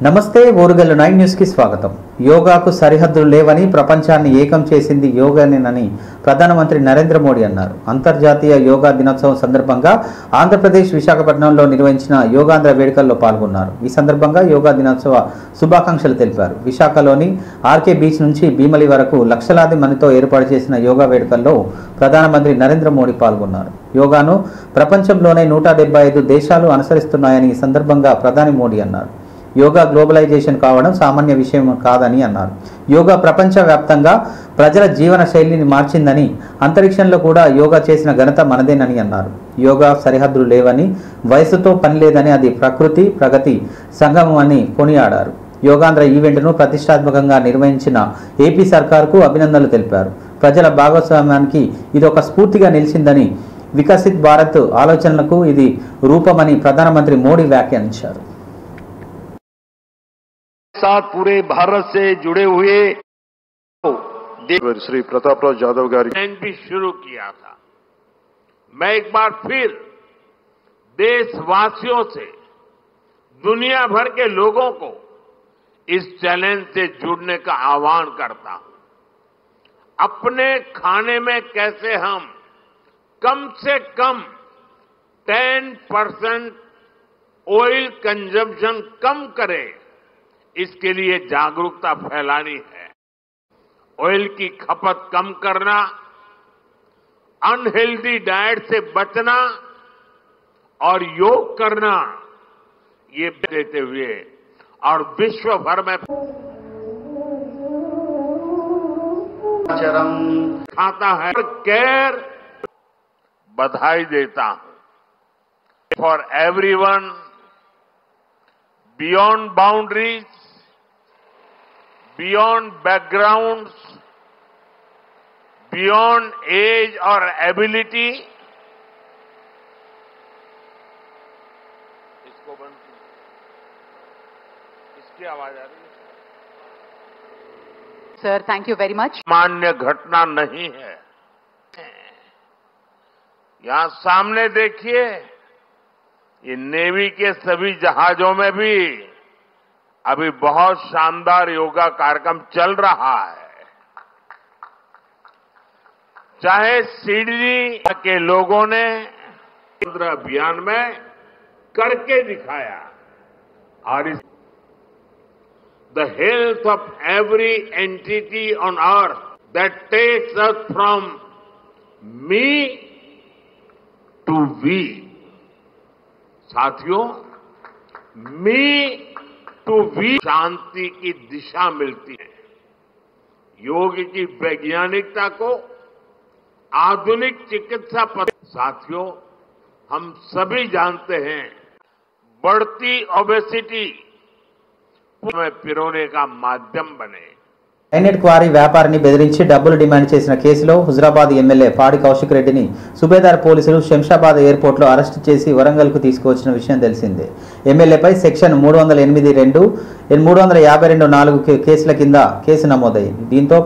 నమస్తే ఓరుగల్లు 9 న్యూస్ కి స్వాగతం. యోగాకు సరిహద్దులు లేవని ప్రపంచాన్ని ఏకం చేసింది యోగానేనని ప్రధానమంత్రి నరేంద్ర మోడీ అన్నారు. అంతర్జాతీయ యోగా దినోత్సవం సందర్భంగా ఆంధ్రప్రదేశ్ విశాఖపట్నంలో నిర్వహించిన యోగాంధ్ర వేడుకల్లో పాల్గొన్నారు. ఈ సందర్భంగా యోగా దినోత్సవ శుభాకాంక్షలు తెలిపారు. విశాఖలోని ఆర్కే బీచ్ నుంచి భీమలి వరకు లక్షలాది మందితో ఏర్పాటు చేసిన యోగా వేడుకల్లో ప్రధానమంత్రి నరేంద్ర మోడీ పాల్గొన్నారు. యోగాను ప్రపంచంలోనే 175 దేశాలు అనుసరిస్తున్నాయని ఈ సందర్భంగా ప్రధాని మోడీ అన్నారు. యోగా గ్లోబలైజేషన్ కావడం సామాన్య విషయం కాదని అన్నారు. యోగా ప్రపంచవ్యాప్తంగా ప్రజల జీవన శైలిని మార్చిందని, అంతరిక్షంలో కూడా యోగా చేసిన ఘనత మనదేనని అన్నారు. యోగా సరిహద్దులు లేవని, వయసుతో పని లేదని, అది ప్రకృతి ప్రగతి సంగమం అని కొనియాడారు. యోగాంధ్ర ఈవెంట్ను ప్రతిష్టాత్మకంగా నిర్వహించిన ఏపీ సర్కార్కు అభినందనలు తెలిపారు. ప్రజల భాగస్వామ్యానికి ఇది ఒక స్ఫూర్తిగా నిలిచిందని, వికసిత్ భారత్ ఆలోచనలకు ఇది రూపమని ప్రధానమంత్రి మోడీ వ్యాఖ్యానించారు. साथ पूरे भारत से जुड़े हुए श्री प्रतापराव यादव गारी भी शुरू किया था। मैं एक बार फिर देशवासियों से, दुनिया भर के लोगों को इस चैलेंज से जुड़ने का आह्वान करता हूं। अपने खाने में कैसे हम कम से कम 10% ऑयल कंजम्पशन कम करें, इसके लिए जागरूकता फैलानी है। ऑयल की खपत कम करना, अनहेल्दी डाइट से बचना और योग करना, ये देते हुए और विश्व भर में खाता है केयर बधाई देता हूं। For everyone beyond boundaries, beyond backgrounds, beyond age or ability, इसको बंद इसकी आवाज आ रही है sir. Thank you very much. सामान्य घटना नहीं है. यहां सामने देखिए, ये नेवी के सभी जहाजों में भी अभी बहुत शानदार योगा कार्यक्रम चल रहा है. चाहे सिडनी के लोगों ने अभियान में करके दिखाया, और is the health of every entity on earth that takes us from me to we. साथियों, मी टू वी शांति की दिशा मिलती है. योग की वैज्ञानिकता को आधुनिक चिकित्सा पद्धति, साथियों हम सभी जानते हैं, बढ़ती ओबेसिटी में पिरोने का माध्यम बने. గ్రైనేట్ క్వారీ వ్యాపారిని బెదిరించి డబ్బులు డిమాండ్ చేసిన కేసులో హుజరాబాద్ ఎమ్మెల్యే పాడి కౌశిక్ రెడ్డిని సుబేదార్ పోలీసులు శంషాబాద్ ఎయిర్పోర్ట్లో అరెస్టు చేసి వరంగల్కు తీసుకువచ్చిన విషయం తెలిసిందే. ఎమ్మెల్యేపై సెక్షన్ 308(2), 352(4) కేసుల కింద కేసు నమోదైంది. దీంతో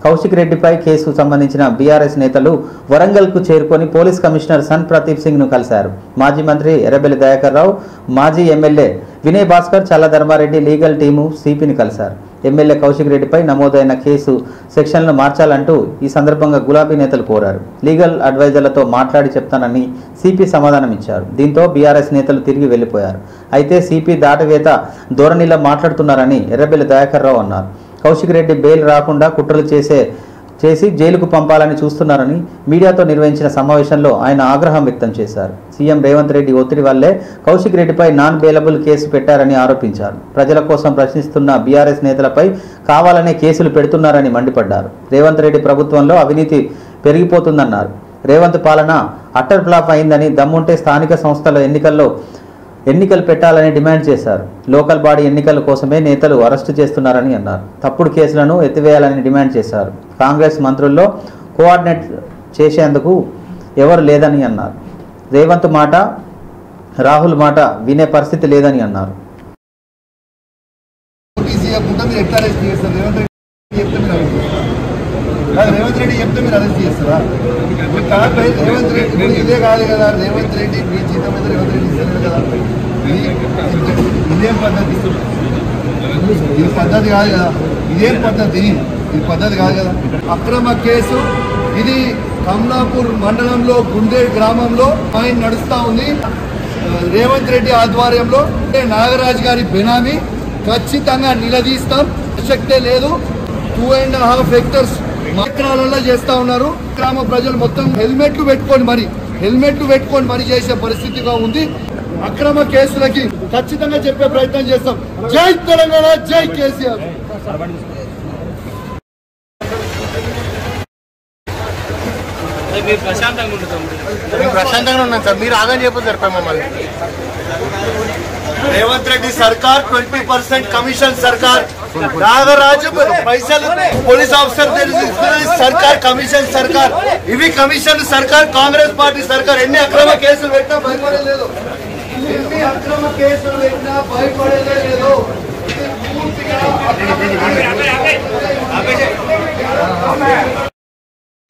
కౌశిక్ రెడ్డిపై కేసుకు సంబంధించిన బీఆర్ఎస్ నేతలు వరంగల్కు చేరుకొని పోలీస్ కమిషనర్ సన్ ప్రదీప్ సింగ్ ను కలిశారు. మాజీ మంత్రి ఎర్రబెల్లి దయాకర్ రావు, మాజీ ఎమ్మెల్యే వినయ్ భాస్కర్, చల్ల ధర్మారెడ్డి లీగల్ టీము సిపిని కలిశారు. ఎమ్మెల్యే కౌశిక్ రెడ్డిపై నమోదైన కేసు సెక్షన్లను మార్చాలంటూ ఈ సందర్భంగా గులాబీ నేతలు కోరారు. లీగల్ అడ్వైజర్లతో మాట్లాడి చెప్తానని సిపి సమాధానం ఇచ్చారు. దీంతో బీఆర్ఎస్ నేతలు తిరిగి వెళ్లిపోయారు. అయితే సిపి దాటవేత ధోరణిలో మాట్లాడుతున్నారని ఎర్రబెల్లి దయాకర్ రావు అన్నారు. కౌశిక్ రెడ్డి బెయిల్ రాకుండా కుట్రలు చేసి జైలుకు పంపాలని చూస్తున్నారని మీడియాతో నిర్వహించిన సమావేశంలో ఆయన ఆగ్రహం వ్యక్తం చేశారు. సీఎం రేవంత్ రెడ్డి ఒత్తిడి వల్లే కౌశిక్ రెడ్డిపై నాన్ బెయిలబుల్ కేసు పెట్టారని ఆరోపించారు. ప్రజల కోసం ప్రశ్నిస్తున్న బీఆర్ఎస్ నేతలపై కావాలనే కేసులు పెడుతున్నారని మండిపడ్డారు. రేవంత్ రెడ్డి ప్రభుత్వంలో అవినీతి పెరిగిపోతుందన్నారు. రేవంత్ పాలన అట్టర్ ఫ్లాప్ అయిందని, దమ్ముంటే స్థానిక సంస్థల ఎన్నికలు పెట్టాలని డిమాండ్ చేశారు. లోకల్ బాడీ ఎన్నికల కోసమే నేతలు అరెస్టు చేస్తున్నారని అన్నారు. తప్పుడు కేసులను ఎత్తివేయాలని డిమాండ్ చేశారు. కాంగ్రెస్ మంత్రుల్లో కోఆర్డినేట్ చేసేందుకు ఎవరు లేదని అన్నారు. రేవంత్ మాట, రాహుల్ మాట వినే పరిస్థితి లేదని అన్నారు. రేవంత్ రెడ్డి చెప్తే మీరు అరెస్ట్ చేస్తారా? రేవంత్ రెడ్డి ఇదే కాదు కదా, రేవంత్ రెడ్డి మీ జీతం మీద రేవంత్ రెడ్డి ఇస్తలేదు కదా, ఇదేం పద్ధతి? ఇది పద్ధతి కాదు కదా. ఇదేం పద్ధతి? ఇది పద్ధతి కాదు కదా. అక్రమ కేసు ఇది కమలాపూర్ మండలంలో గుండేడ్ గ్రామంలో ఆయన నడుస్తూ ఉంది. రేవంత్ రెడ్డి ఆధ్వర్యంలో నాగరాజ్ గారి బెనామీ ఖచ్చితంగా నిలదీస్తాం. శక్తే లేదు. 2.5 హెక్టర్స్ ఎకరాలలో చేస్తా ఉన్నారు. గ్రామ ప్రజలు మొత్తం హెల్మెట్లు పెట్టుకొని మరి చేసే పరిస్థితిగా ఉంది. అక్రమ కేసులకి ఖచ్చితంగా చెప్పే ప్రయత్నం చేస్తాం. జై తెలంగాణ, జై కేసీఆర్. ప్రశాంతంగా ఉన్నాం సార్. మీరు ఆగని చెప్పి సరిపోయి మమ్మల్ని. రేవంత్ రెడ్డి సర్కార్ 20% కమిషన్ సర్కార్. నాగరాజు పైసలు పోలీస్ ఆఫీసర్ సర్కార్, కమిషన్ సర్కార్. ఇవి కమిషన్ సర్కార్, కాంగ్రెస్ పార్టీ సర్కార్. ఎన్ని అక్రమ కేసులు పెట్టినా భయపడలేదు.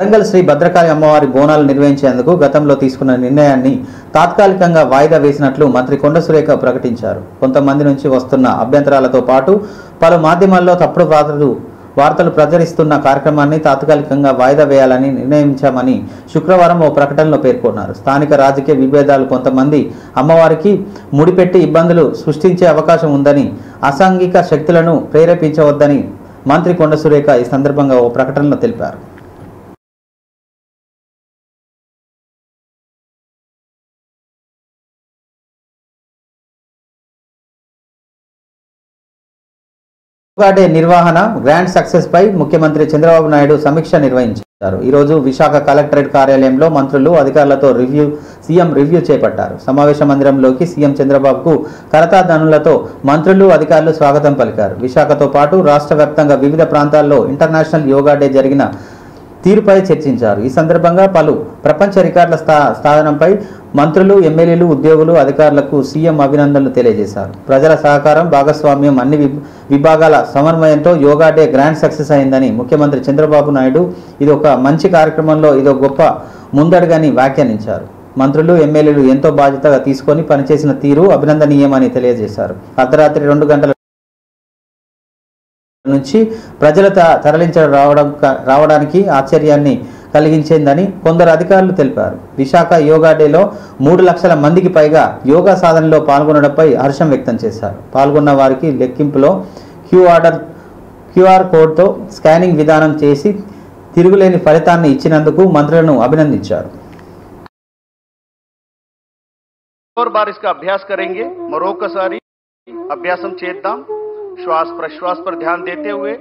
వరంగల్ శ్రీ భద్రకాళి అమ్మవారి బోనాలు నిర్వహించేందుకు గతంలో తీసుకున్న నిర్ణయాన్ని తాత్కాలికంగా వాయిదా వేసినట్లు మంత్రి కొండ సురేఖ ప్రకటించారు. కొంతమంది నుంచి వస్తున్న అభ్యంతరాలతో పాటు పలు మాధ్యమాల్లో తప్పుడు వార్తలు ప్రచురిస్తున్న కార్యక్రమాన్ని తాత్కాలికంగా వాయిదా వేయాలని నిర్ణయించామని శుక్రవారం ఓ ప్రకటనలో పేర్కొన్నారు. స్థానిక రాజకీయ విభేదాలు కొంతమంది అమ్మవారికి ముడిపెట్టి ఇబ్బందులు సృష్టించే అవకాశం ఉందని, అసాంఘిక శక్తులను ప్రేరేపించవద్దని మంత్రి కొండ సురేఖ ఈ సందర్భంగా ఓ ప్రకటనలో తెలిపారు. యోగా డే నిర్వహణ గ్రాండ్ సక్సెస్ పై ముఖ్యమంత్రి చంద్రబాబు నాయుడు సమీక్ష నిర్వహించారు. ఈరోజు విశాఖ కలెక్టరేట్ కార్యాలయంలో మంత్రులు, అధికారులతో సీఎం రివ్యూ చేపట్టారు. సమావేశ మందిరంలోకి సీఎం చంద్రబాబుకు కరతాళధ్వనులతో మంత్రులు, అధికారులు స్వాగతం పలికారు. విశాఖతో పాటు రాష్ట్ర వ్యాప్తంగా వివిధ ప్రాంతాల్లో ఇంటర్నేషనల్ యోగా డే జరిగిన తీరుపై చర్చించారు. ఈ సందర్భంగా పలు ప్రపంచ రికార్డుల సాధనంపై మంత్రులు, ఎమ్మెల్యేలు, ఉద్యోగులు, అధికారులకు సీఎం అభినందనలు తెలియజేశారు. ప్రజల సహకారం, భాగస్వామ్యం, అన్ని విభాగాల సమన్వయంతో యోగా డే గ్రాండ్ సక్సెస్ అయిందని ముఖ్యమంత్రి చంద్రబాబు నాయుడు ఇది ఒక మంచి కార్యక్రమంలో ఇదో గొప్ప ముందడుగని వ్యాఖ్యానించారు. మంత్రులు, ఎమ్మెల్యేలు ఎంతో బాధ్యతగా తీసుకొని పనిచేసిన తీరు అభినందనీయమని తెలియజేశారు. అర్ధరాత్రి 2 గంటల నుంచి ప్రజలు తరలించడం రావడానికి ఆశ్చర్యాన్ని కలిగించిందని కొందరు అధికారులు తెలిపారు. విశాఖ యోగా డేలో 3 లక్షల మందికి పైగా యోగా సాధనలో పాల్గొనడంపై హర్షం వ్యక్తం చేశారు. పాల్గొన్న వారికి లెక్కింపులో క్యూఆర్ కోడ్తో స్కానింగ్ విధానం చేసి తిరుగులేని ఫలితాన్ని ఇచ్చినందుకు మంత్రులను అభినందించారు. बार इसका अभ्यास करेंगे. मरोकसारी अभ्यासम చేద్దాం. श्वास प्रश्वास पर ध्यान देते हुए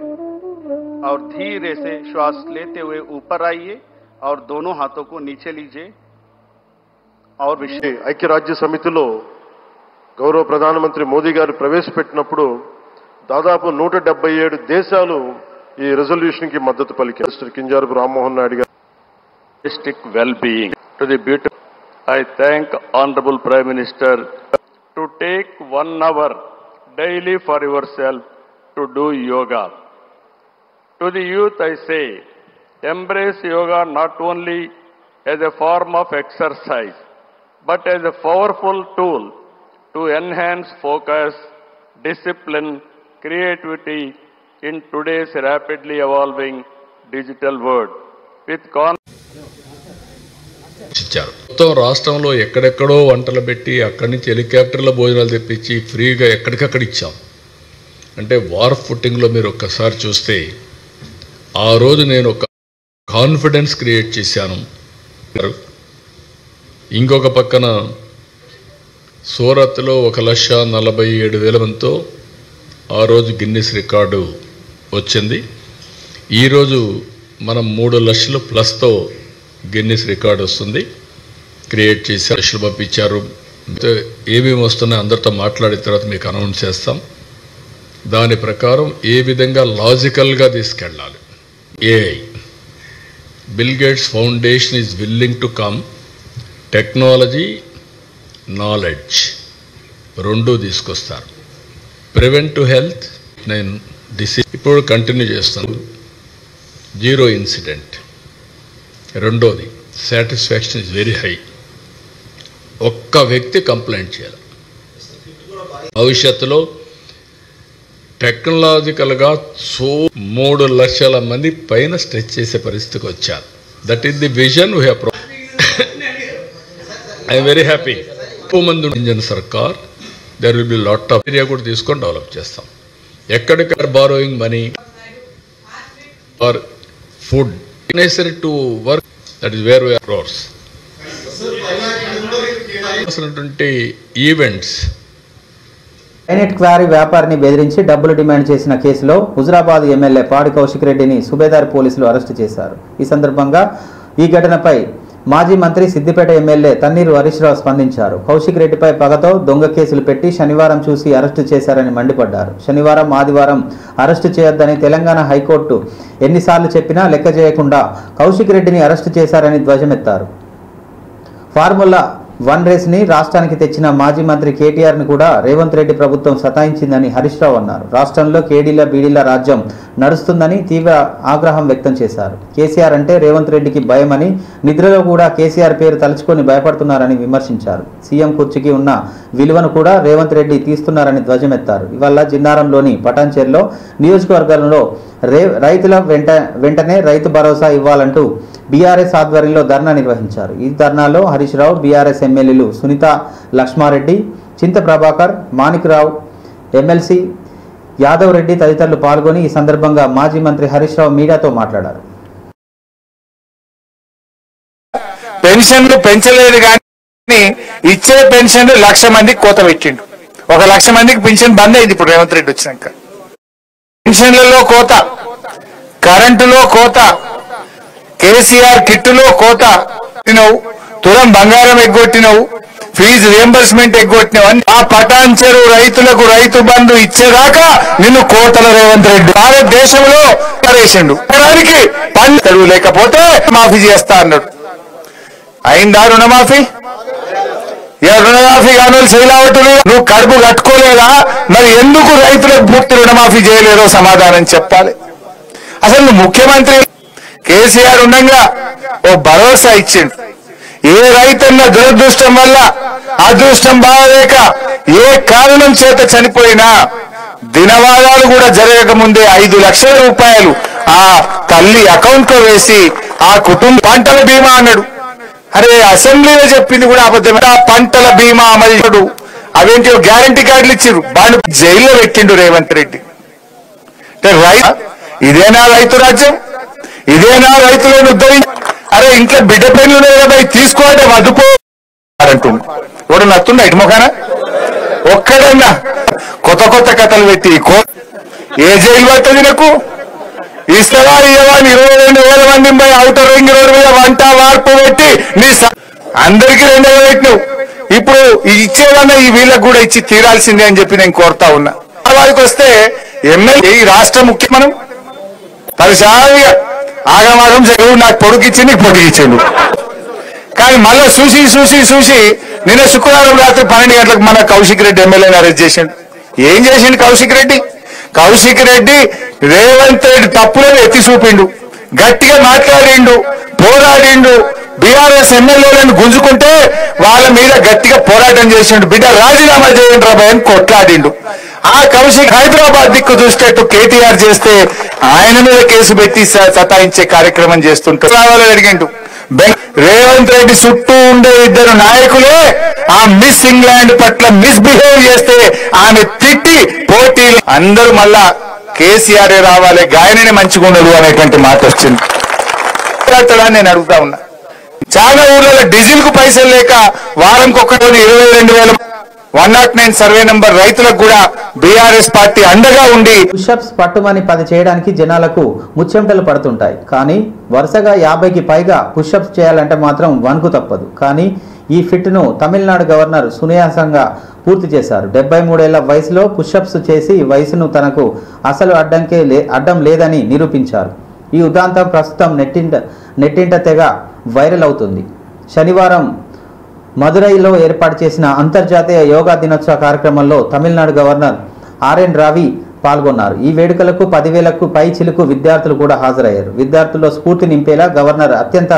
और धीरे से श्वास लेते हुए ऊपर आइए और दोनों हाथों को नीचे लीजिए. और ఐక్యరాజ్య సమితిలో గౌరవ ప్రధానమంత్రి మోదీ గారు ప్రవేశపెట్టినప్పుడు దాదాపు 177 దేశాలు ఈ రెజల్యూషన్ కి మద్దతు పలికారు. మిస్టర్ కింజారపు రామ్మోహన్ నాయుడు గారు. Holistic well-being to the beauty. I thank Honorable Prime Minister to take 1 hour daily for yourself to do yoga. To the youth I say, embrace yoga not only as a form of exercise, but as a powerful tool to enhance focus, discipline, creativity in today's rapidly evolving digital world. With మొత్తం రాష్ట్రంలో ఎక్కడెక్కడో వంటలు పెట్టి అక్కడి నుంచి హెలికాప్టర్ల భోజనాలు తెప్పించి ఫ్రీగా ఎక్కడికక్కడ ఇచ్చాం. అంటే వార్ ఫుట్టింగ్లో మీరు ఒక్కసారి చూస్తే ఆ రోజు నేను ఒక కాన్ఫిడెన్స్ క్రియేట్ చేశాను. ఇంకొక పక్కన సూరత్లో 1,47,000 మందితో ఆ రోజు గిన్నిస్ రికార్డు వచ్చింది. ఈరోజు మనం 3 లక్షలు ప్లస్తో గిన్నిస్ రికార్డు వస్తుంది. క్రియేట్ చేసి లక్షలు పంపించారు. ఏమేమి వస్తున్నాయి అందరితో మాట్లాడిన తర్వాత మీకు అనౌన్స్ చేస్తాం. దాని ప్రకారం ఏ విధంగా లాజికల్గా తీసుకెళ్ళాలి. AI bill gates foundation is willing to come. Technology, knowledge రెండూ తీసుకొస్తారు. ప్రివెంటివ్ హెల్త్ నేను ఇప్పుడు కంటిన్యూ చేస్తాను. 0 ఇన్సిడెంట్. రెండోది సాటిస్ఫాక్షన్ ఇస్ వెరీ హై. ఒక్క వ్యక్తి కంప్లైంట్ చేయాలి. భవిష్యత్తులో టెక్నాలజికల్గా 3 లక్షల మంది పైన స్ట్రెచ్ చేసే పరిస్థితికి వచ్చారు. That is the vision we have. I'm very happy. ఎక్కువ మంది ఇండియన్ సర్కార్ there will be lot of area కూడా తీసుకొని డెవలప్ చేస్తాం. ఎక్కడికక్కడ borrowing money or food necessary to work, that is where we are roars. Events granite quarry వ్యాపారిని బెదిరించి డబ్బులు డిమాండ్ చేసిన కేసులో హుజురాబాద్ ఎమ్మెల్యే పాడి కౌశిక్ రెడ్డిని సుబేదార్ పోలీసులు అరెస్టు చేశారు. ఈ సందర్భంగా ఈ ఘటనపై మాజీ మంత్రి సిద్దిపేట ఎమ్మెల్యే తన్నీరు హరీష్ రావు స్పందించారు. కౌశిక్ రెడ్డిపై పగతో దొంగ కేసులు పెట్టి శనివారం చూసి అరెస్టు చేశారని మండిపడ్డారు. శనివారం ఆదివారం అరెస్టు చేయొద్దని తెలంగాణ హైకోర్టు ఎన్నిసార్లు చెప్పినా లెక్క చేయకుండా కౌశిక్ రెడ్డిని అరెస్టు చేశారని ధ్వజమెత్తారు. ఫార్ములా 1 రేస్ని రాష్ట్రానికి తెచ్చిన మాజీ మంత్రి కేటీఆర్ని కూడా రేవంత్ రెడ్డి ప్రభుత్వం సతాయించిందని హరీష్ రావు అన్నారు. రాష్ట్రంలో కేడీల బీడీల రాజ్యం నడుస్తుందని తీవ్ర ఆగ్రహం వ్యక్తం చేశారు. కేసీఆర్ అంటే రేవంత్ రెడ్డికి భయమని, నిద్రలో కూడా కేసీఆర్ పేరు తలుచుకొని భయపడుతున్నారని విమర్శించారు. సీఎం కుర్చీకి ఉన్న విలువను కూడా రేవంత్ రెడ్డి తీస్తున్నారని ధ్వజమెత్తారు. ఇవాళ జిన్నారంలోని పటాన్చేరులో నియోజకవర్గంలో రైతుల వెంటనే రైతు భరోసా ఇవ్వాలంటూ బీఆర్ఎస్ ఆధ్వర్యంలో ధర్నా నిర్వహించారు. ఈ ధర్నాలో హరీష్ రావు, బీఆర్ఎస్ ఎమ్మెల్యేలు సునీత లక్ష్మారెడ్డి, చింత ప్రభాకర్, మాణిక్రావు, ఎమ్మెల్సీ యాదవ్ రెడ్డి తదితరులు పాల్గొని ఈ సందర్భంగా మాజీ మంత్రి హరీష్ రావు మీడియాతో మాట్లాడారు. పెన్షన్లు పెంచలేదు కానీ ఇచ్చే పెన్షన్లు 1,00,000 మందికి కోత పెట్టిండు. 1,00,000 మందికి పెన్షన్ బంద్ అయింది ఇప్పుడు రేవంత్ రెడ్డి వచ్చినాక. పెన్షన్లలో కోత, కరెంటులో కోత, కేసీఆర్ కిట్టులో కోత, తులం బంగారం ఎగ్గొట్టినవు, ఫీజు రియంబర్స్మెంట్ ఎగ్గొట్టినవు అని ఆ పటాన్చెరు రైతులకు రైతు బంధు ఇచ్చేదాకా నిన్ను కోతల రేవంత్ రెడ్డి భారతదేశంలో వేసిండు. పండు లేకపోతే మాఫీ చేస్తా అన్నాడు. అయిందా రుణమాఫీ? రుణమాఫీ కాని చేయలేవట్టులు నువ్వు కడుపు కట్టుకోలేదా? మరి ఎందుకు రైతులకు పూర్తి రుణమాఫీ చేయలేదో సమాధానం చెప్పాలి. అసలు నువ్వు ముఖ్యమంత్రి కేసీఆర్ ఉండగా ఓ భరోసా ఇచ్చిండు. ఏ రైతన్న దురదృష్టం వల్ల అదృష్టం బాగలేక ఏ కారణం చేత చనిపోయినా దినవారాలు కూడా జరగక ముందే 5 లక్షల రూపాయలు ఆ తల్లి అకౌంట్ లో వేసి ఆ కుటుంబ పంటల బీమా అన్నాడు. అరే అసెంబ్లీలో చెప్పింది కూడా అబద్ధమే. ఆ పంటల బీమా అమలు అవేంటి గ్యారంటీ కార్డులు ఇచ్చారు, వాళ్ళు జైల్లో పెట్టిండు రేవంత్ రెడ్డి. ఇదేనా రైతు రాజ్యం? ఇదేనా రైతులను ఉద్ధరించి? అరే ఇంట్లో బిడ్డ పెళ్లి కదా తీసుకోవాలంటే వదుకోవాలంటుండు. కూడా నత్తుండ ఇటు మొఖాన ఒక్కడన్నా కొత్త కొత్త కథలు పెట్టి ఏ జైలు పడుతుంది నాకు? ఇస్తావా ఇవ్వవా? 22,000 మంది అవుటర్ రింగ్ రోడ్డు మీద వంట వార్పు పెట్టి నీ అందరికీ 2,000 పెట్టినావు. ఇప్పుడు ఇచ్చేవన్నా ఈ వీళ్ళకు కూడా ఇచ్చి తీరాల్సిందే అని చెప్పి నేను కోరుతా ఉన్నా. వారికి వస్తే ఎమ్మెల్యే ఈ రాష్ట్ర ముఖ్య మనం పరిశాలిగా ఆగమాగం జగన్ నాకు పొడుకిచ్చి నీకు పొడిగిచ్చిండు. కానీ మళ్ళీ చూసి నిన్న శుక్రవారం రాత్రి 12 గంటలకు మన కౌశిక్ రెడ్డి ఎమ్మెల్యేని అరెస్ట్ చేసిండు. ఏం చేసిండు కౌశిక్ రెడ్డి? కౌశిక్ రెడ్డి రేవంత్ రెడ్డి తప్పులను ఎత్తి చూపిండు, గట్టిగా మాట్లాడిండు, పోరాడిండు. బీఆర్ఎస్ ఎమ్మెల్యేలను గుంజుకుంటే వాళ్ళ మీద గట్టిగా పోరాటం చేసిండు. బిడ్డ రాజీనామా చేయండి రాబాయ్ అని కొట్లాడిండు. ఆ కౌశిక్ హైదరాబాద్ దిక్కు చూసేట్టు కేటీఆర్ చేస్తే ఆయన మీద కేసు పెట్టి సతాయించే కార్యక్రమం చేస్తుంటూ రావాలని అడిగిండు. రేవంత్ రెడ్డి చుట్టూ ఉండే 2 నాయకులే ఆ మిస్ ఇంగ్లాండ్ పట్ల మిస్బిహేవ్ చేస్తే ఆమె తిట్టి పోటీలు అందరూ మళ్ళా కేసీఆర్ రావాలి, గాయననే మంచిగా ఉండదు అనేటువంటి మాట వచ్చింది. నేను అడుగుతా ఉన్నా, చాలా ఊర్లలో డీజిల్ కు పైసలు లేక వారంకి ఒక్కటి 22,000 109 సర్వే నంబర్ రైతులకు కూడా బీఆర్ఎస్ పార్టీ అండగా ఉండి పుషప్స్ పట్టుమని 10 చేయడానికి జనాలకు ముచ్చెమటలు పడుతుంటాయి. కానీ వరుసగా 50కి పైగా పుషప్స్ చేయాలంటే మాత్రం వణుకు తప్పదు. కానీ ఈ ఫిట్ను తమిళనాడు గవర్నర్ సునాయాసంగా పూర్తి చేశారు. 73 ఏళ్ల వయసులో పుషప్స్ చేసి వయసును తనకు అసలు అడ్డం లేదని నిరూపించారు. ఈ ఉదాంతం ప్రస్తుతం నెట్టింట తెగ వైరల్ అవుతుంది. శనివారం మదురైలో ఏర్పాటు చేసిన అంతర్జాతీయ యోగా దినోత్సవ కార్యక్రమంలో తమిళనాడు గవర్నర్ ఆర్ఎన్ రావి పాల్గొన్నారు. ఈ వేడుకలకు 10,000కు పై చిలుకు విద్యార్థులు కూడా హాజరయ్యారు. విద్యార్థుల్లో స్ఫూర్తి నింపేలా గవర్నర్ అత్యంత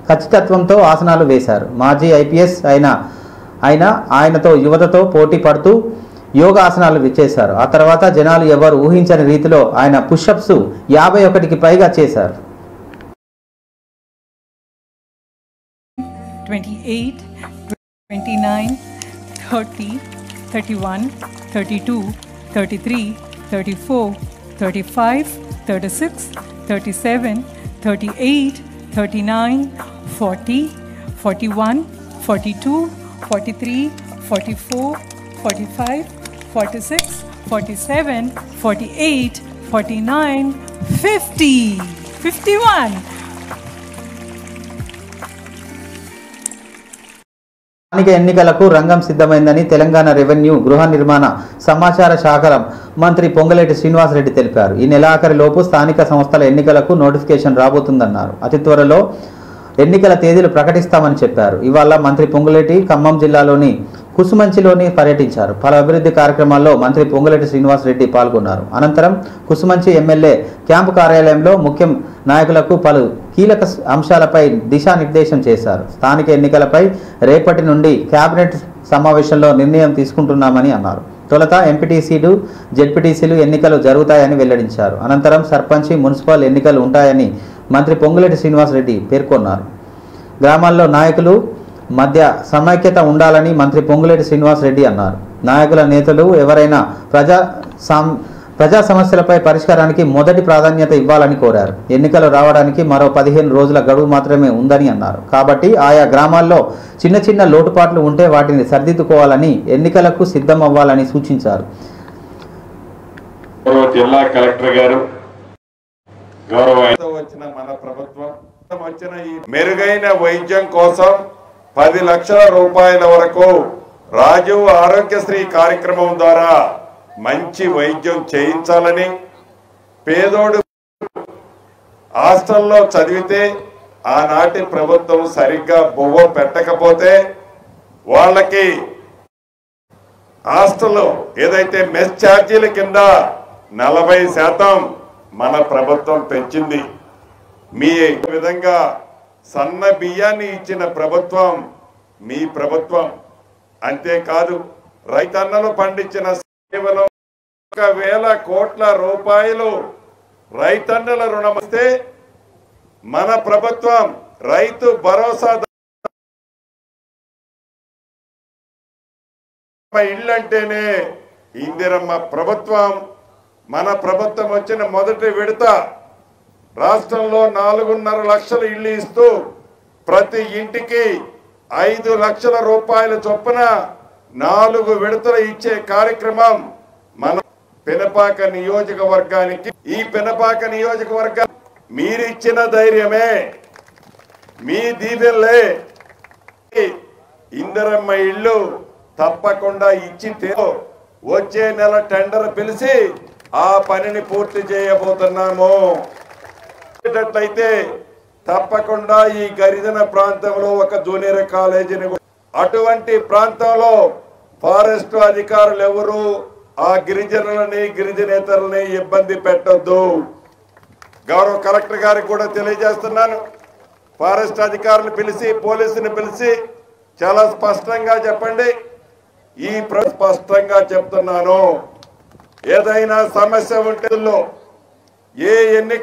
ఖచ్చితత్వంతో ఆసనాలు వేశారు. మాజీ ఐపీఎస్ ఆయనతో యువతతో పోటీ పడుతూ యోగాసనాలు చేశారు. ఆ తర్వాత జనాలు ఎవరు ఊహించని రీతిలో ఆయన పుషప్స్ 51కి పైగా చేశారు. 28, 29, 30, 31, 32, 33, 34, 35, 36, 37, 38, 39, 40, 41, 42, 43, 44, 45, 46, 47, 48, 49, 50, 51. స్థానిక ఎన్నికలకు రంగం సిద్ధమైందని తెలంగాణ రెవెన్యూ గృహ నిర్మాణ సమాచార శాఖ మంత్రి పొంగులేటి శ్రీనివాసరెడ్డి తెలిపారు. ఈ నెలాఖరులోపు స్థానిక సంస్థల ఎన్నికలకు నోటిఫికేషన్ రాబోతుందన్నారు. అతి త్వరలో ఎన్నికల తేదీలు ప్రకటిస్తామని చెప్పారు. ఇవాళ మంత్రి పొంగులేటి ఖమ్మం జిల్లాలోని కుసుమంచిలోని పర్యటించారు. పలు అభివృద్ధి కార్యక్రమాల్లో మంత్రి పొంగులేటి శ్రీనివాసరెడ్డి పాల్గొన్నారు. అనంతరం కుసుమంచి ఎమ్మెల్యే క్యాంపు కార్యాలయంలో ముఖ్య నాయకులకు పలు కీలక అంశాలపై దిశానిర్దేశం చేశారు. స్థానిక ఎన్నికలపై రేపటి నుండి కేబినెట్ సమావేశంలో నిర్ణయం తీసుకుంటున్నామని అన్నారు. తొలుత ఎంపీటీసీలు జెడ్పీటీసీలు ఎన్నికలు జరుగుతాయని వెల్లడించారు. అనంతరం సర్పంచి మున్సిపల్ ఎన్నికలు ఉంటాయని మంత్రి పొంగులేటి శ్రీనివాసరెడ్డి పేర్కొన్నారు. గ్రామాల్లో నాయకులు మధ్య సమైక్యత ఉండాలని మంత్రి పొంగులేటి శ్రీనివాసరెడ్డి అన్నారు. నాయకుల నేతలు ఎవరైనా ప్రజా సమస్యలపై పరిష్కారానికి మొదటి ప్రాధాన్యత ఇవ్వాలని కోరారు. ఎన్నికలు రావడానికి మరో 15 రోజుల గడువు మాత్రమే ఉందని అన్నారు. కాబట్టి ఆయా గ్రామాల్లో చిన్న చిన్న లోటుపాట్లు ఉంటే వాటిని సరిదిద్దుకోవాలని ఎన్నికలకు సిద్ధం అవ్వాలని సూచించారు. జిల్లా కలెక్టర్ గారు వచ్చిన మన ప్రభుత్వం వచ్చిన ఈ మెరుగైన వైద్యం కోసం 10 లక్షల రూపాయల వరకు రాజీవ్ ఆరోగ్యశ్రీ కార్యక్రమం ద్వారా మంచి వైద్యం చేయించాలని, పేదోడు హాస్టల్లో చదివితే ఆనాటి ప్రభుత్వం సరిగ్గా బువ్వ పెట్టకపోతే వాళ్ళకి హాస్టల్లో ఏదైతే మెస్ ఛార్జీల కింద 40% మన ప్రభుత్వం పెంచింది. మీ విధంగా సన్న బియ్యాన్ని ఇచ్చిన ప్రభుత్వం మీ ప్రభుత్వం. అంతేకాదు రైతన్నలు పండించిన కేవలం 1,000 కోట్ల రూపాయలు రైతన్నల రుణం ఇస్తే మన ప్రభుత్వం రైతు భరోసా ఇళ్ళంటేనే ఇందిరమ్మ ప్రభుత్వం. మన ప్రభుత్వం వచ్చిన మొదటి విడత రాష్ట్రంలో 4.5 లక్షల ఇళ్లు ఇస్తూ ప్రతి ఇంటికి 5 లక్షల రూపాయల చొప్పున 4 విడతలు ఇచ్చే కార్యక్రమం మన పెనపాక నియోజకవర్గానికి. ఈ పెనపాక నియోజకవర్గం మీరిచ్చిన ధైర్యమే, మీ దీవెనలే ఇందిరమ్మ ఇళ్ళు తప్పకుండా ఇచ్చి వచ్చే నెల టెండర్ పిలిచి ఆ పనిని పూర్తి చేయబోతున్నాము. అయితే తప్పకుండా ఈ గిరిజన ప్రాంతంలో ఒక జూనియర్ కాలేజీని, అటువంటి ప్రాంతంలో ఫారెస్ట్ అధికారులు ఎవరు ఆ గిరిజనులని గిరిజనేతరులని ఇబ్బంది పెట్టొద్దు. గౌరవ కలెక్టర్ గారికి కూడా తెలియజేస్తున్నాను. ఫారెస్ట్ అధికారులు పిలిచి పోలీసుని పిలిచి చాలా స్పష్టంగా చెప్పండి. ఈ స్పష్టంగా చెప్తున్నాను, ఏదైనా సమస్య ఉంటే ఏ ఎన్నిక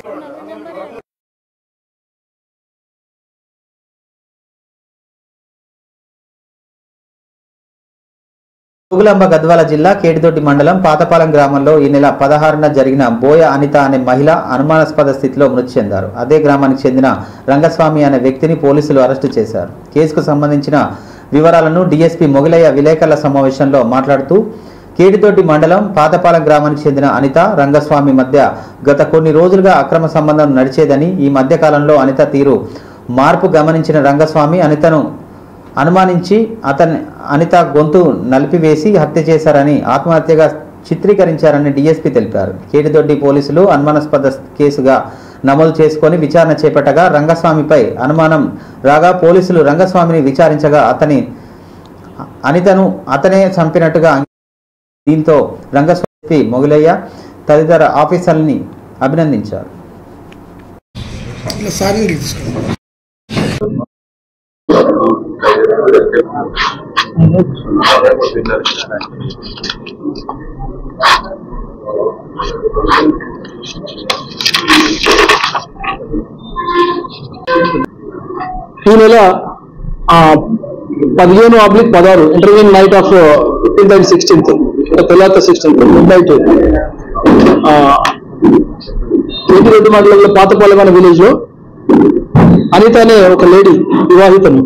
జోగులాంబ గద్వాల జిల్లా కేడిదొడ్డి మండలం పాతపాలెం గ్రామంలో ఈ నెల 16న జరిగిన బోయ అనిత అనే మహిళ అనుమానాస్పద స్థితిలో మృతి చెందారు. అదే గ్రామానికి చెందిన రంగస్వామి అనే వ్యక్తిని పోలీసులు అరెస్టు చేశారు. కేసుకు సంబంధించిన వివరాలను డీఎస్పీ మొగిలయ్య విలేకరుల సమావేశంలో మాట్లాడుతూ, కేడిదొడ్డి మండలం పాతపాలెం గ్రామానికి చెందిన అనిత రంగస్వామి మధ్య గత కొన్ని రోజులుగా అక్రమ సంబంధం నడిచేదని, ఈ మధ్య కాలంలో అనిత తీరు మార్పు గమనించిన రంగస్వామి అనితను అనుమానించి అనిత గొంతు నలిపివేసి హత్య చేశారని, ఆత్మహత్యగా చిత్రీకరించారని డీఎస్పీ తెలిపారు. కేడిదొడ్డి పోలీసులు అనుమానాస్పద కేసుగా నమోదు చేసుకొని విచారణ చేపట్టగా రంగస్వామిపై అనుమానం రాగా పోలీసులు రంగస్వామిని విచారించగా అనితను అతనే చంపినట్టుగా. దీంతో రంగస్వామి మొగిలయ్య తదితర ఆఫీసర్లని అభినందించారు. ఈ నెల 15/16 intervene knight of 15th and 16th తెల్లాత 16th mid night Reddy మండలంలో పాతపాలెం అనే విలేజ్ లో అనిత అనే ఒక లేడీ వివాహితను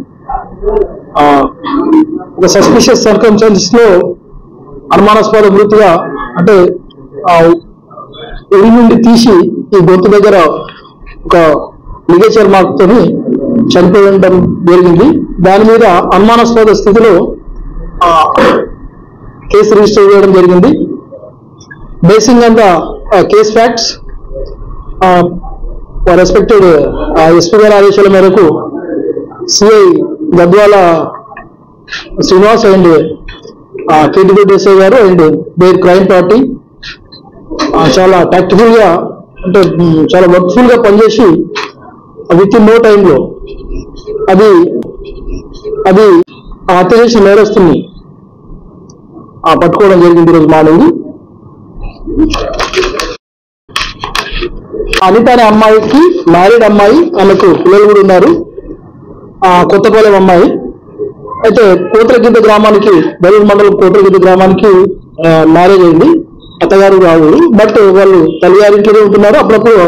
ఒక సస్పిషియస్ సర్కమ్స్టాన్సెస్ లో అనుమానాస్పద మృతిగా అంటే ఉరి నుండి తీసి ఈ గొంతు దగ్గర ఒక లిగేచర్ మార్క్ తోని చనిపోవడం జరిగింది. దాని మీద అనుమానాస్పద స్థితిలో కేసు రిజిస్టర్ చేయడం జరిగింది. Basing on the case facts respected SP గారి ఆదేశాల మేరకు CI Gadwal Srinivas and KTP SI గారు అండ్ దేర్ క్రైమ్ పార్టీ చాలా టాక్టికల్ గా అంటే చాలా వర్క్ఫుల్ గా పనిచేసి విత్ ఇన్ నో టైంలో అది హత్య చేసిన నేరస్తుని పట్టుకోవడం జరిగింది ఈరోజు మార్నింగ్. అనిత అనే అమ్మాయికి మ్యారీడ్ అమ్మాయి, ఆమెకు పిల్లలు కూడా ఉన్నారు. కొత్తపాలెం అమ్మాయి అయితే కోట్రగిద్ద గ్రామానికి బెలూరు మండలం కోట్రగిద్ద గ్రామానికి మ్యారేజ్ అయింది. అత్తగారు రాదు, బట్ వాళ్ళు తల్లిగారింట్లోనే ఉంటున్నారు. అప్పుడప్పుడు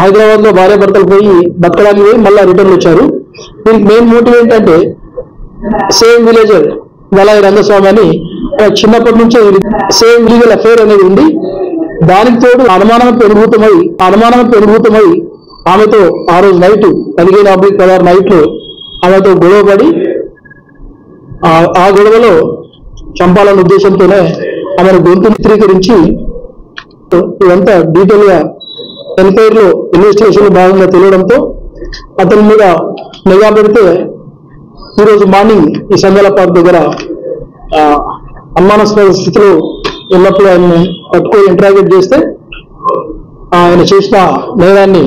హైదరాబాద్ లో భార్యాభర్తలు పోయి బతకడానికి పోయి మళ్ళీ రిటర్న్ వచ్చారు. దీనికి మెయిన్ మోటివ్ ఏంటంటే సేమ్ విలేజర్ వలాయి రంగస్వామి అని చిన్నప్పటి నుంచే సేమ్ లీగల్ అఫైర్ అనేది ఉంది. దానికి తోడు అనుమానం పెరుగుతమై ఆమెతో ఆ రోజు నైట్ 15/16 నైట్ లో ఆమెతో గొడవపడి ఆ గొడవలో చంపాలన్న ఉద్దేశంతోనే ఆమెను గొంతు చిత్రీకరించి ఇదంతా డీటెయిల్ గా ఎన్క్వైరీ లో ఇన్వెస్టిగేషన్ లో భాగంగా తెలియడంతో అతని మీద నిఘా పెడితే ఈరోజు మార్నింగ్ ఈ సంజాల పార్క్ దగ్గర అనుమానాస్పద స్థితిలో ఉన్నప్పుడు ఆయన్ని పట్టుకొని ఇంటరాగేట్ చేస్తే ఆయన చేసిన నేరాన్ని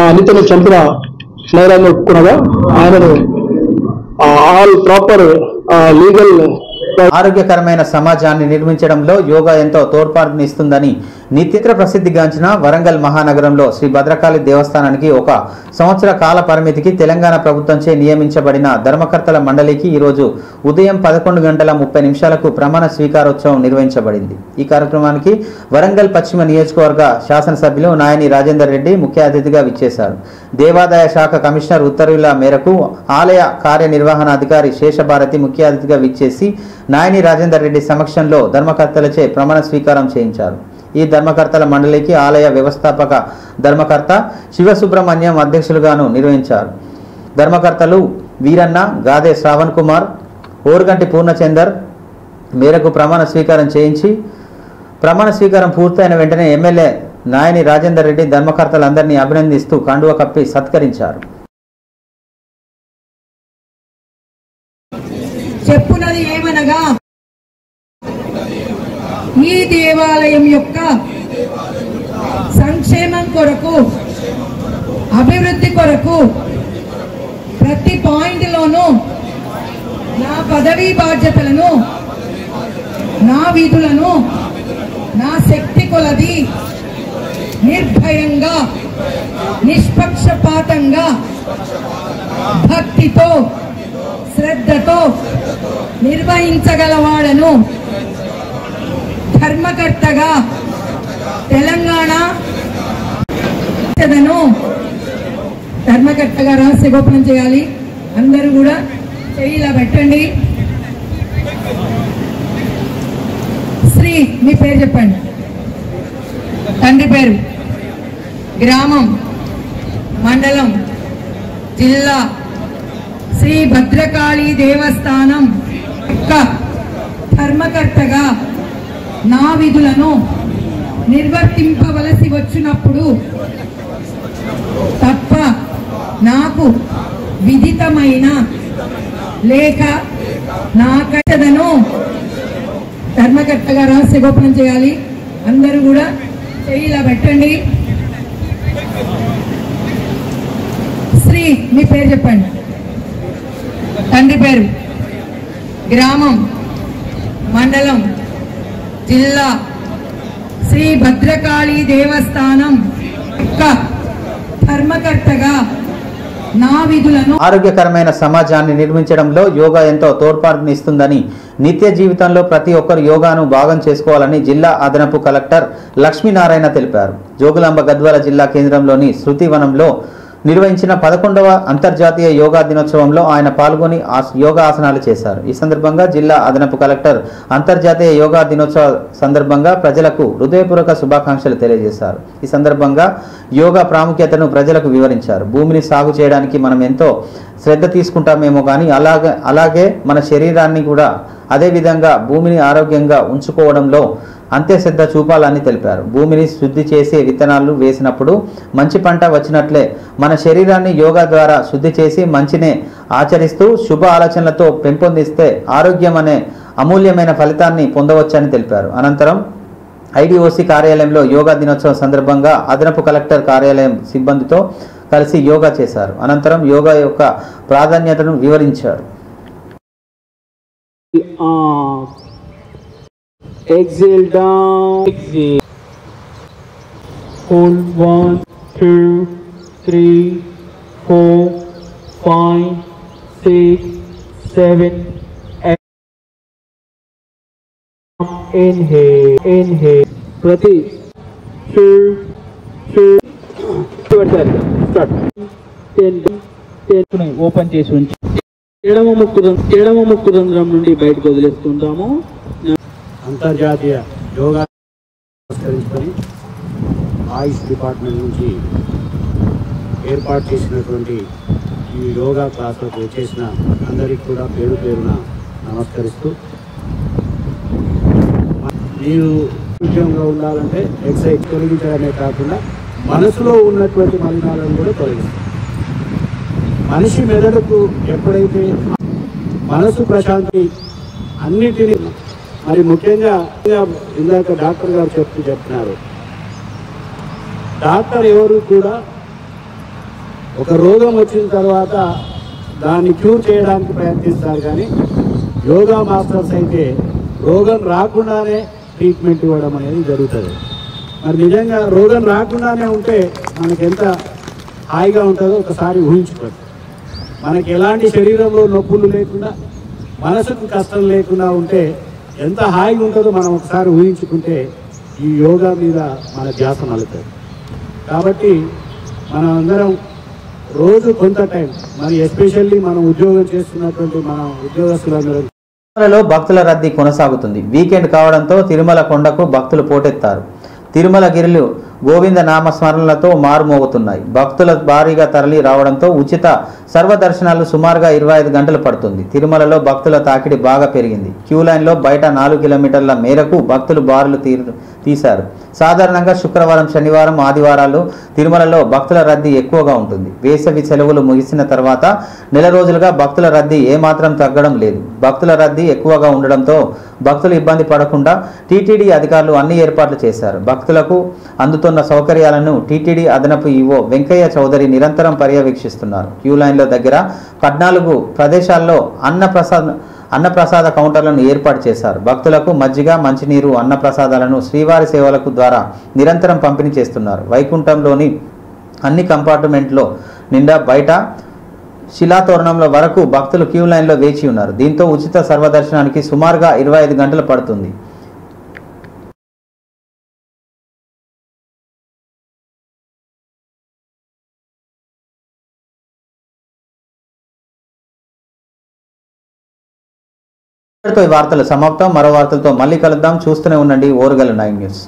అనితను చంపిన నేరాన్ని ఒప్పుకునగా ఆయనను ఆల్ ప్రాపర్ లీగల్ ఆరోగ్యకరమైన సమాజాన్ని నిర్మించడంలో యోగా ఎంతో తోడ్పాటునిస్తుందని నిత్యత్ర ప్రసిద్ధిగాంచిన వరంగల్ మహానగరంలో శ్రీ భద్రకాళి దేవస్థానానికి 1 సంవత్సర కాల పరిమితికి తెలంగాణ ప్రభుత్వంచే నియమించబడిన ధర్మకర్తల మండలికి ఈరోజు ఉదయం 11:30 ప్రమాణ స్వీకారోత్సవం నిర్వహించబడింది. ఈ కార్యక్రమానికి వరంగల్ పశ్చిమ నియోజకవర్గ శాసనసభ్యులు నాయని రాజేందర్ రెడ్డి ముఖ్య అతిథిగా విచ్చేశారు. దేవాదాయ శాఖ కమిషనర్ ఉత్తర్వుల మేరకు ఆలయ కార్యనిర్వహణాధికారి శేషభారతి ముఖ్య అతిథిగా విచ్చేసి నాయని రాజేందర్ రెడ్డి సమక్షంలో ధర్మకర్తలచే ప్రమాణ స్వీకారం చేయించారు. ఈ ధర్మకర్తల మండలికి ఆలయ వ్యవస్థాపక ధర్మకర్త శివసుబ్రహ్మణ్యం అధ్యక్షులుగాను నిర్వహించారు. ధర్మకర్తలు వీరన్న, గాదే శ్రావణ్ కుమార్, ఓరుగంటి పూర్ణచందర్ మేరకు ప్రమాణ స్వీకారం చేయించి ప్రమాణ స్వీకారం పూర్తయిన వెంటనే ఎమ్మెల్యే నాయని రాజేందర్ రెడ్డి ధర్మకర్తలందరినీ అభినందిస్తూ కండువ కప్పి సత్కరించారు. చెప్పునది ఏమనగా ఈ దేవాలయం యొక్క సంక్షేమం కొరకు, అభివృద్ధి కొరకు ప్రతి పాయింట్లోనూ నా పదవీ బాధ్యతలను, నా విధులను నా శక్తి కొలది నిర్భయంగా, నిష్పక్షపాతంగా, భక్తితో, శ్రద్ధతో నిర్వహించగలవాడను. ధర్మకర్తగా తెలంగాణ ధర్మకర్తగా రహస్య గోపనం చేయాలి. అందరూ కూడా ఇలా పెట్టండి. శ్రీ మీ పేరు చెప్పండి, తండ్రి పేరు, గ్రామం, మండలం, జిల్లా, శ్రీ భద్రకాళి దేవస్థానం యొక్క ధర్మకర్తగా నా విధులను నిర్వర్తింపవలసి వచ్చినప్పుడు తప్ప నాకు విదితమైన లేక నాకదను. ధర్మకర్తగా రహస్య గోపనం చేయాలి. అందరూ కూడా ఇలా పెట్టండి. శ్రీ మీ పేరు చెప్పండి, తండ్రి పేరు, గ్రామం, మండలం, జిల్లా శ్రీ భద్రకాళి దేవస్థానం యొక్క ధర్మకర్తగా నా విధులను ఆరోగ్యకరమైన సమాజాన్ని నిర్మించడంలో యోగా ఎంతో తోడ్పాటునిస్తుందని, నిత్య జీవితంలో ప్రతి ఒక్కరు యోగాను భాగం చేసుకోవాలని జిల్లా అదనపు కలెక్టర్ లక్ష్మీనారాయణ తెలిపారు. జోగులాంబ గద్వాల జిల్లా కేంద్రంలోని శృతివనంలో నిర్వహించిన 11వ అంతర్జాతీయ యోగా దినోత్సవంలో ఆయన పాల్గొని యోగా ఆసనాలు చేశారు. ఈ సందర్భంగా జిల్లా అదనపు కలెక్టర్ అంతర్జాతీయ యోగా దినోత్సవ సందర్భంగా ప్రజలకు హృదయపూర్వక శుభాకాంక్షలు తెలియజేశారు. ఈ సందర్భంగా యోగా ప్రాముఖ్యతను ప్రజలకు వివరించారు. భూమిని సాగు చేయడానికి మనం ఎంతో శ్రద్ధ తీసుకుంటామేమో కానీ అలాగే మన శరీరాన్ని కూడా అదే విధంగా భూమిని ఆరోగ్యంగా ఉంచుకోవడంలో అంతే శ్రద్ధ చూపాలని తెలిపారు. భూమిని శుద్ధి చేసే విత్తనాలు వేసినప్పుడు మంచి పంట వచ్చినట్లే మన శరీరాన్ని యోగా ద్వారా శుద్ధి చేసి మంచినే ఆచరిస్తూ శుభ ఆలోచనలతో పెంపొందిస్తే ఆరోగ్యం అనే అమూల్యమైన ఫలితాన్ని పొందవచ్చని తెలిపారు. అనంతరం ఐడిఓసి కార్యాలయంలో యోగా దినోత్సవం సందర్భంగా అదనపు కలెక్టర్ కార్యాలయం సిబ్బందితో కలిసి యోగా చేశారు. అనంతరం యోగా యొక్క ప్రాధాన్యతను వివరించారు. Exhale down, exhale, hold 1, 2, 3, 4, 5, 6, 7, 8. Inhale, inhale, Prati, 2, 2, start, 10, open చేసి ఉంచి ఎడమ ముక్కు రంధ్రం నుండి బయటకు వదిలేస్తుంటాము. అంతర్జాతీయ యోగా పురస్కరించుకొని ఆయుష్ డిపార్ట్మెంట్ నుంచి ఏర్పాటు చేసినటువంటి ఈ యోగా క్లాసులకు వచ్చేసిన అందరికీ కూడా పేరు పేరున నమస్కరిస్తూ, మీరు ఆరోగ్యంగా ఉండాలంటే ఎక్సర్సైజ్ తొలగించడమే కాకుండా మనసులో ఉన్నటువంటి మలినాలను కూడా తొలగిస్తారు. మనిషి మెదడుకు ఎప్పుడైతే మనసు ప్రశాంతి అన్నిటినీ, మరి ముఖ్యంగా ఇందాక డాక్టర్ గారు చెప్తున్నారు, డాక్టర్ ఎవరు కూడా ఒక రోగం వచ్చిన తర్వాత దాన్ని క్యూర్ చేయడానికి ప్రయత్నిస్తారు, కానీ యోగా మాస్టర్స్ అయితే రోగం రాకుండానే ట్రీట్మెంట్ ఇవ్వడం అనేది జరుగుతుంది. మరి నిజంగా రోగం రాకుండానే ఉంటే మనకి ఎంత హాయిగా ఉంటుందో ఒకసారి ఊహించుకోండి. మనకి ఎలాంటి శరీరంలో నొప్పులు లేకుండా, మనసుకు కష్టం లేకుండా ఉంటే ఎంత హాయిగా ఉంటుందో మనం ఒకసారి ఊహించుకుంటే ఈ యోగా మీద మన ధ్యాస మలుతుంది. కాబట్టి మనం అందరం రోజు కొంత టైం, మరి ఎస్పెషల్లీ మనం ఉద్యోగం చేస్తున్నటువంటి మన ఉద్యోగస్తులందరం, తిరుమలలో భక్తుల రద్దీ కొనసాగుతుంది. వీకెండ్ కావడంతో తిరుమల కొండకు భక్తులు పోటెత్తారు. తిరుమల గిరులు గోవింద నామస్మరణలతో మారుమోగుతున్నాయి. భక్తుల భారీగా తరలి రావడంతో ఉచిత సర్వదర్శనాలు సుమారుగా 25 గంటలు పడుతుంది. తిరుమలలో భక్తుల తాకిడి బాగా పెరిగింది. క్యూ లైన్లో బయట 4 కిలోమీటర్ల మేరకు భక్తులు బారులు తీశారు. సాధారణంగా శుక్రవారం, శనివారం, ఆదివారాలు తిరుమలలో భక్తుల రద్దీ ఎక్కువగా ఉంటుంది. వేసవి సెలవులు ముగిసిన తర్వాత నెల రోజులుగా భక్తుల రద్దీ ఏమాత్రం తగ్గడం లేదు. భక్తుల రద్దీ ఎక్కువగా ఉండడంతో భక్తులు ఇబ్బంది పడకుండా టీటీడీ అధికారులు అన్ని ఏర్పాట్లు చేశారు. భక్తులకు అందుతున్న సౌకర్యాలను టీటీడీ అదనపు ఈవో వెంకయ్య చౌదరి నిరంతరం పర్యవేక్షిస్తున్నారు. క్యూ లైన్ల దగ్గర 14 ప్రదేశాల్లో అన్నప్రసాద కౌంటర్లను ఏర్పాటు చేశారు. భక్తులకు మజ్జిగ, మంచినీరు, అన్నప్రసాదాలను శ్రీవారి సేవలకు ద్వారా నిరంతరం పంపిణీ చేస్తున్నారు. వైకుంఠంలోని అన్ని కంపార్ట్మెంట్లో నిండా బయట శిలాతోరణంలో వరకు భక్తులు క్యూ లైన్లో వేచి ఉన్నారు. దీంతో ఉచిత సర్వదర్శనానికి సుమారుగా 25 గంటలు పడుతుంది. వార్తలు సమాప్తం. మరో వార్తలతో మళ్ళీ కలుద్దాం. చూస్తూనే ఉండండి ఓరుగల్లు 9 న్యూస్.